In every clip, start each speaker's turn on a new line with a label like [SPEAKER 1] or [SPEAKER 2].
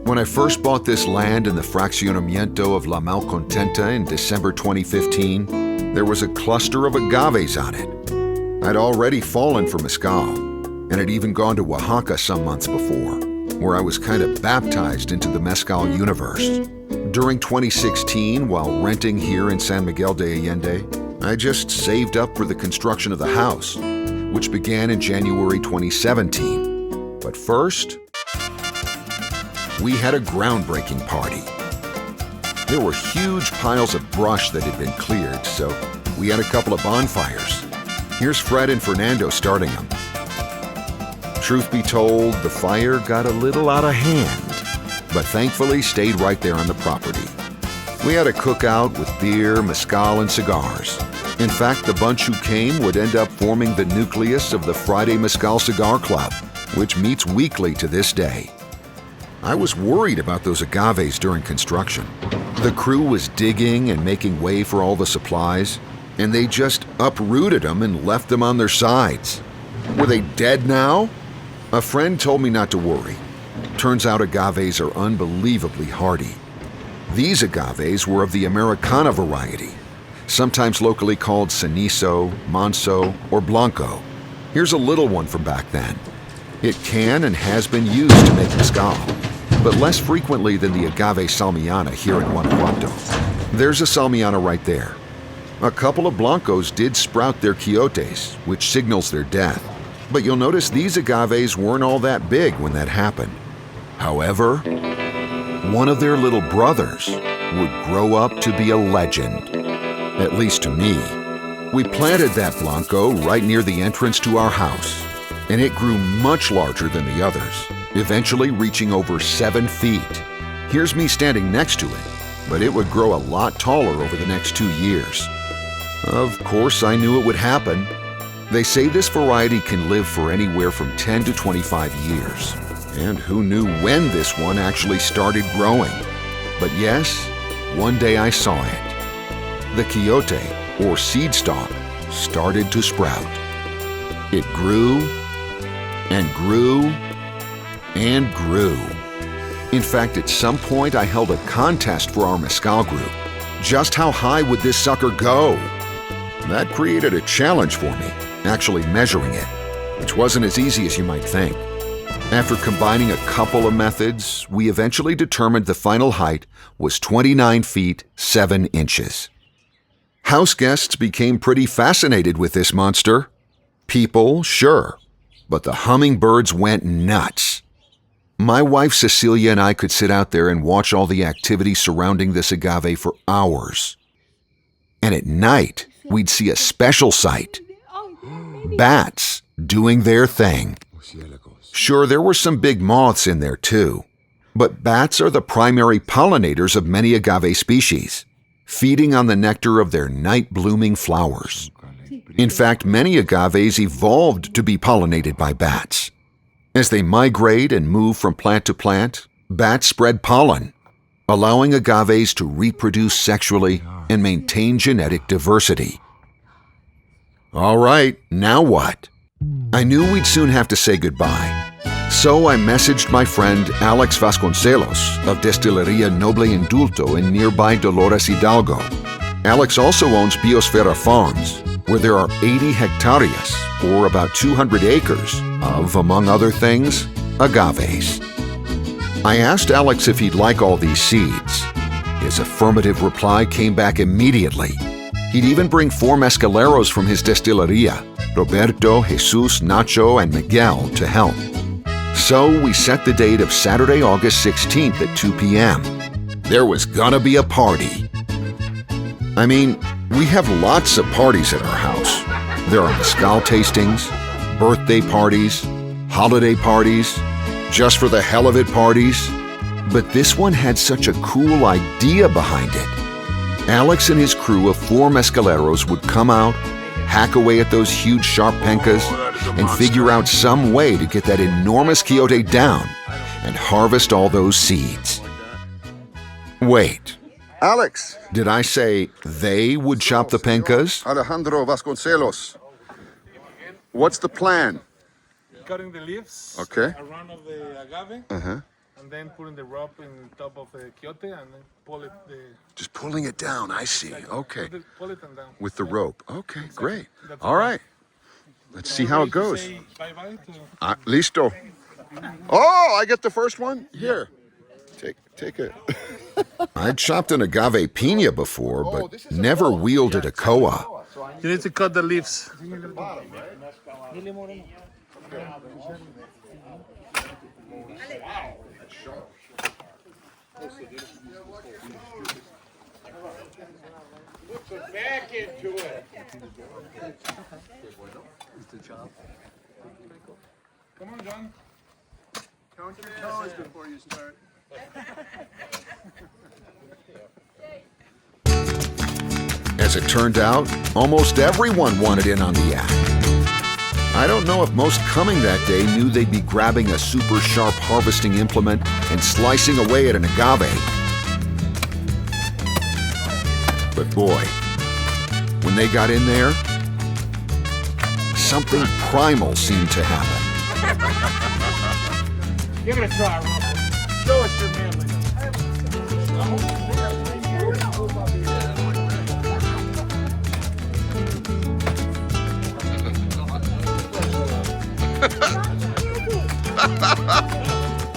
[SPEAKER 1] When I first bought this land in the fraccionamiento of La Malcontenta in December 2015, there was a cluster of agaves on it. I'd already fallen for mezcal, and had even gone to Oaxaca some months before, where I was kind of baptized into the mezcal universe. During 2016, while renting here in San Miguel de Allende, I just saved up for the construction of the house, which began in January 2017. But first, we had a groundbreaking party. There were huge piles of brush that had been cleared, so we had a couple of bonfires. Here's Fred and Fernando starting them. Truth be told, the fire got a little out of hand, but thankfully stayed right there on the property. We had a cookout with beer, mezcal, and cigars. In fact, the bunch who came would end up forming the nucleus of the Friday Mezcal Cigar Club, which meets weekly to this day. I was worried about those agaves during construction. The crew was digging and making way for all the supplies, and they just uprooted them and left them on their sides. Were they dead now? A friend told me not to worry. Turns out agaves are unbelievably hardy. These agaves were of the Americana variety, sometimes locally called Cenizo, Manso, or Blanco. Here's a little one from back then. It can and has been used to make mezcal, but less frequently than the agave salmiana here in Guanajuato. There's a salmiana right there. A couple of blancos did sprout their quiotes, which signals their death. But you'll notice these agaves weren't all that big when that happened. However, one of their little brothers would grow up to be a legend, at least to me. We planted that blanco right near the entrance to our house, and it grew much larger than the others, eventually reaching over 7 feet. Here's me standing next to it, but it would grow a lot taller over the next 2 years. Of course, I knew it would happen. They say this variety can live for anywhere from 10 to 25 years. And who knew when this one actually started growing? But yes, one day I saw it. The quiote, or seed stalk, started to sprout. It grew and grew and grew. In fact, at some point I held a contest for our mezcal group. Just how high would this sucker go? That created a challenge for me, actually measuring it, which wasn't as easy as you might think. After combining a couple of methods, we eventually determined the final height was 29 feet 7 inches. House guests became pretty fascinated with this monster. People, sure, but the hummingbirds went nuts. My wife Cecilia and I could sit out there and watch all the activity surrounding this agave for hours. And at night, we'd see a special sight. Bats doing their thing. Sure, there were some big moths in there too, but bats are the primary pollinators of many agave species, feeding on the nectar of their night-blooming flowers. In fact, many agaves evolved to be pollinated by bats. As they migrate and move from plant to plant, bats spread pollen, allowing agaves to reproduce sexually and maintain genetic diversity. All right, now what? I knew we'd soon have to say goodbye. So I messaged my friend Alex Vasconcelos of Destilería Noble Indulto in nearby Dolores Hidalgo. Alex also owns Biosfera Farms, where there are 80 hectareas, or about 200 acres, of, among other things, agaves. I asked Alex if he'd like all these seeds. His affirmative reply came back immediately. He'd even bring 4 mezcaleros from his destilería, Roberto, Jesus, Nacho, and Miguel, to help. So we set the date of Saturday, August 16th at 2 p.m. There was gonna be a party. I mean, we have lots of parties at our house. There are mezcal tastings, birthday parties, holiday parties, just for the hell of it parties. But this one had such a cool idea behind it. Alex and his crew of 4 mezcaleros would come out, hack away at those huge sharp pencas, and figure out some way to get that enormous quiote down and harvest all those seeds. Wait.
[SPEAKER 2] Alex.
[SPEAKER 1] Did I say they would chop the pencas?
[SPEAKER 2] Alejandro Vasconcelos. What's the plan?
[SPEAKER 3] Cutting the leaves
[SPEAKER 2] Okay.
[SPEAKER 3] around of the agave.
[SPEAKER 2] Uh-huh.
[SPEAKER 3] and then putting the rope in top of the quiote and then pull it.
[SPEAKER 1] Just pulling it down, I see. Okay.
[SPEAKER 3] Pull it and down.
[SPEAKER 1] With the rope. Okay, great.
[SPEAKER 3] That's
[SPEAKER 1] All
[SPEAKER 3] it.
[SPEAKER 1] right. Let's see how it goes.
[SPEAKER 3] Say bye-bye to...
[SPEAKER 1] Listo. Oh, I get the first one? Here. Take it. I'd chopped an agave piña before, but never wielded a koa.
[SPEAKER 3] You need to cut the leaves.
[SPEAKER 4] Back into it.
[SPEAKER 3] Come on, John.
[SPEAKER 4] Count your toes before you start.
[SPEAKER 1] As it turned out, almost everyone wanted in on the act. I don't know if most coming that day knew they'd be grabbing a super sharp harvesting implement and slicing away at an agave. But boy, when they got in there, something primal seemed to happen.
[SPEAKER 4] Give it a try, Russell. Show us your manliness.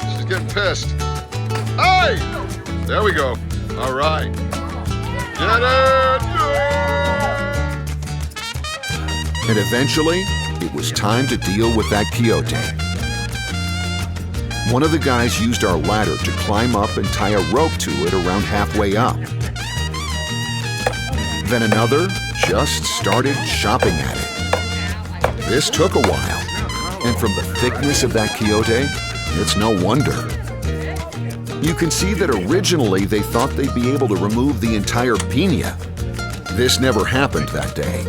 [SPEAKER 1] She's getting pissed. Hey! There we go. All right. Get it! And eventually, it was time to deal with that quiote. One of the guys used our ladder to climb up and tie a rope to it around halfway up. Then another just started chopping at it. This took a while, and from the thickness of that quiote, it's no wonder. You can see that originally they thought they'd be able to remove the entire piña. This never happened that day.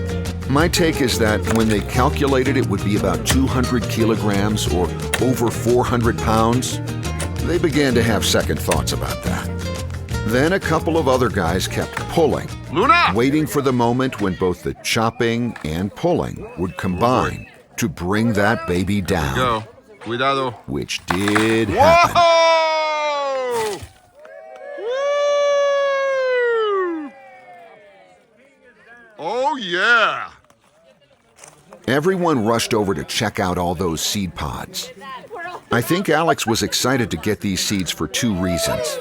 [SPEAKER 1] My take is that when they calculated it would be about 200 kilograms or over 400 pounds, they began to have second thoughts about that. Then a couple of other guys kept pulling, waiting for the moment when both the chopping and pulling would combine to bring that baby down.
[SPEAKER 2] Go. Cuidado.
[SPEAKER 1] Which did happen.
[SPEAKER 2] Whoa! Woo! Oh, yeah.
[SPEAKER 1] Everyone rushed over to check out all those seed pods. I think Alex was excited to get these seeds for two reasons.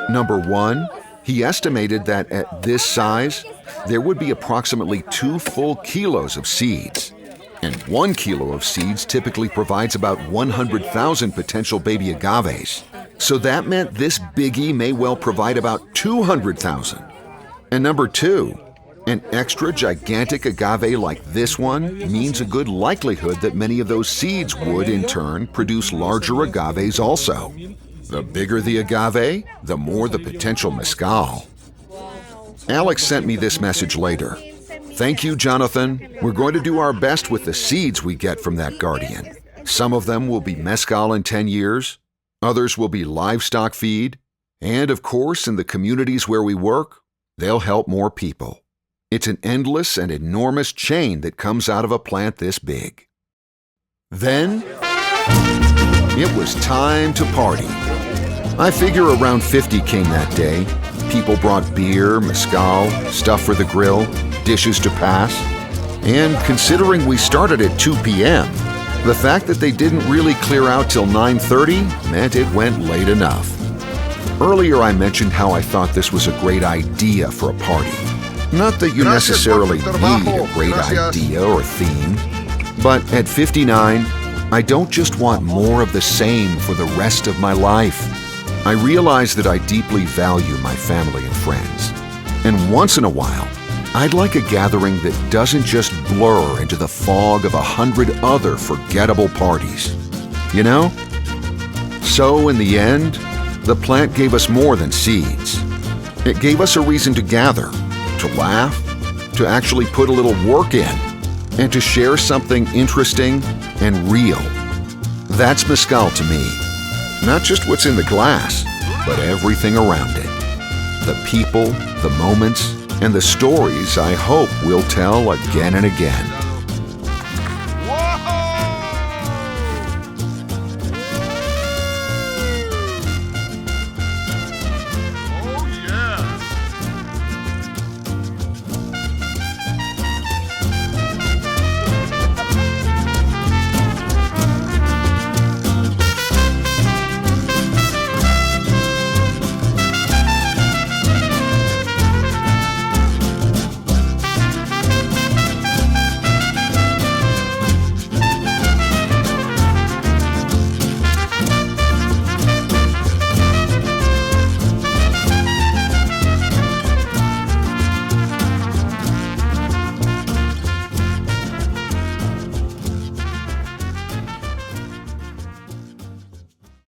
[SPEAKER 1] Number one, he estimated that at this size, there would be approximately 2 full kilos of seeds. And 1 kilo of seeds typically provides about 100,000 potential baby agaves. So that meant this biggie may well provide about 200,000. And number two, an extra gigantic agave like this one means a good likelihood that many of those seeds would, in turn, produce larger agaves also. The bigger the agave, the more the potential mezcal. Alex sent me this message later. Thank you, Jonathan. We're going to do our best with the seeds we get from that guardian. Some of them will be mezcal in 10 years, others will be livestock feed, and of course, in the communities where we work, they'll help more people. It's an endless and enormous chain that comes out of a plant this big. Then, it was time to party. I figure around 50 came that day. People brought beer, mezcal, stuff for the grill, dishes to pass. And considering we started at 2 p.m., the fact that they didn't really clear out till 9:30 meant it went late enough. Earlier I mentioned how I thought this was a great idea for a party. Not that you necessarily need a great idea or theme, but at 59, I don't just want more of the same for the rest of my life. I realize that I deeply value my family and friends. And once in a while, I'd like a gathering that doesn't just blur into the fog of 100 other forgettable parties. You know? So in the end, the plant gave us more than seeds. It gave us a reason to gather, to laugh, to actually put a little work in, and to share something interesting and real. That's mezcal to me. Not just what's in the glass, but everything around it. The people, the moments, and the stories I hope we'll tell again and again.